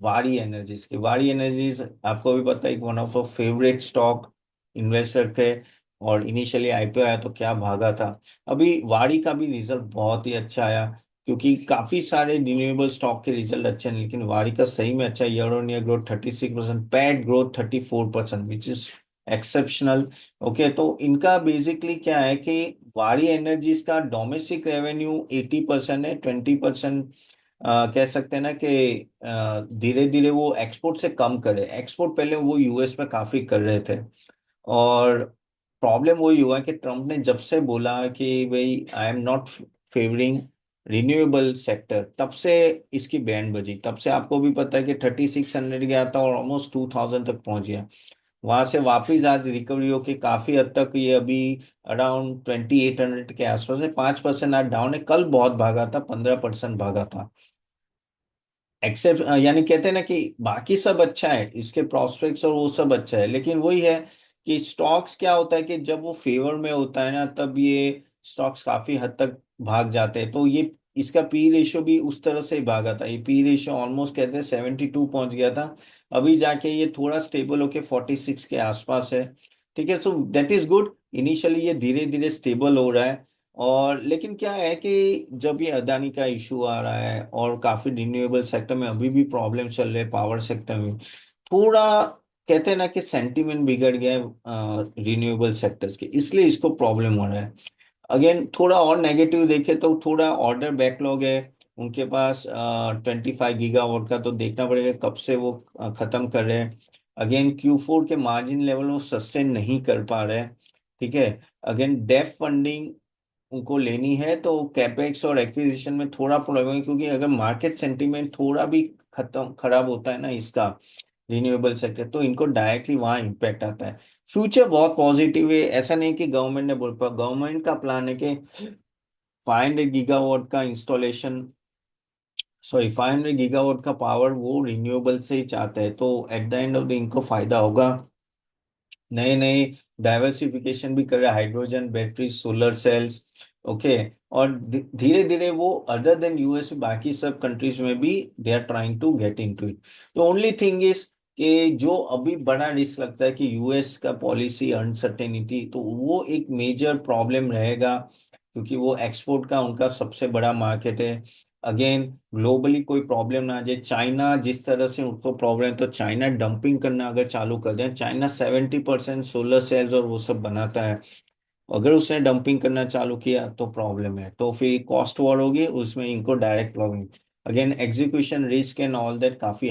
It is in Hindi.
वारी एनर्जीज की। वारी एनर्जीज आपको भी पता है, one of favourite stock investor थे, और इनिशियली आईपीओ आया तो क्या भागा था। अभी वारी का भी रिजल्ट बहुत ही अच्छा आया, क्योंकि काफी सारे रिन्यूएबल स्टॉक के रिजल्ट अच्छे हैं, लेकिन वारी का सही में अच्छा। Year on year growth 36%, PAT growth 34%, which is exceptional. Okay, तो इनका बेसिकली क्या है कि वारी एनर्जीज का डोमेस्टिक रेवेन्यू 80% है, 20% कह सकते हैं ना कि धीरे धीरे वो एक्सपोर्ट से कम करे। एक्सपोर्ट पहले वो यूएस में काफी कर रहे थे, और प्रॉब्लम वही हुआ कि ट्रम्प ने जब से बोला कि भाई I am not favouring renewable sector, तब से इसकी बैंड बजी। तब से आपको भी पता है कि 3600 गया था और ऑलमोस्ट 2000 तक पहुंच गया। वहां से वापिस आज रिकवरी होके काफी हद तक ये अभी अराउंड 2800 के आसपास है। 5% आज डाउन है, कल बहुत भागा था, 15% भागा था। एक्सेप्ट यानी कहते हैं ना कि बाकी सब अच्छा है, इसके प्रोस्पेक्ट्स और वो सब अच्छा है, लेकिन वही है कि स्टॉक्स क्या होता है कि जब वो फेवर में होता है ना, तब ये स्टॉक्स काफी हद तक भाग जाते हैं। तो ये इसका पी रेशियो भी उस तरह से ही भागा था। ये पी रेशियो ऑलमोस्ट कहते हैं 72 पहुंच गया था, अभी जाके ये थोड़ा स्टेबल होके 46 के आसपास है। ठीक है, so that is good. Initially ये धीरे धीरे स्टेबल हो रहा है। और लेकिन क्या है कि जब ये अदानी का इशू आ रहा है, और काफी रिन्यूएबल सेक्टर में अभी भी प्रॉब्लम चल रहे हैं, पावर सेक्टर में थोड़ा कहते हैं ना कि सेंटीमेंट बिगड़ गया है रिन्यूएबल सेक्टर्स के, इसलिए इसको प्रॉब्लम हो रहा है। अगेन थोड़ा और नेगेटिव देखे तो थोड़ा ऑर्डर बैकलॉग है उनके पास, 25 गीगावाट का। तो देखना पड़ेगा कब से वो खत्म कर रहे हैं। अगेन Q4 के मार्जिन लेवल वो सस्टेन नहीं कर पा रहे हैं। ठीक है। अगेन डेफ फंडिंग उनको लेनी है, तो कैपेक्स और एक्विजिशन में थोड़ा प्रॉब्लम है, क्योंकि अगर मार्केट सेंटीमेंट थोड़ा भी खत्म खराब होता है ना इसका, रिन्यूएबल सेक्टर, तो इनको डायरेक्टली वहां इम्पैक्ट आता है। फ्यूचर बहुत पॉजिटिव है, ऐसा नहीं कि गवर्नमेंट ने बोल पा, गवर्नमेंट का प्लान है कि 500 गीगावाट का इंस्टॉलेशन, सॉरी 500 गीगावाट का पावर वो रिन्यूएबल से ही चाहते हैं, तो at the end of the इनको फायदा होगा। नए नए डाइवर्सिफिकेशन भी कर रहे हैं, hydrogen battery, solar cells. Okay. और धीरे धीरे वो अदर देन यूएस बाकी सब कंट्रीज में भी they are trying to get into it. The only thing is कि जो अभी बड़ा रिस्क लगता है कि यूएस का पॉलिसी अनसर्टेनिटी, तो वो एक मेजर प्रॉब्लम रहेगा, क्योंकि वो एक्सपोर्ट का उनका सबसे बड़ा मार्केट है। अगेन ग्लोबली कोई प्रॉब्लम ना आ जाए, चाइना जिस तरह से उनको प्रॉब्लम है, तो चाइना डंपिंग करना अगर चालू कर दें, चाइना 70% सोलर सेल्स और वो सब बनाता है, अगर उसने डंपिंग करना चालू किया तो प्रॉब्लम है, तो फिर कॉस्ट वॉर होगी, उसमें इनको direct problem. Again execution risk and all that काफी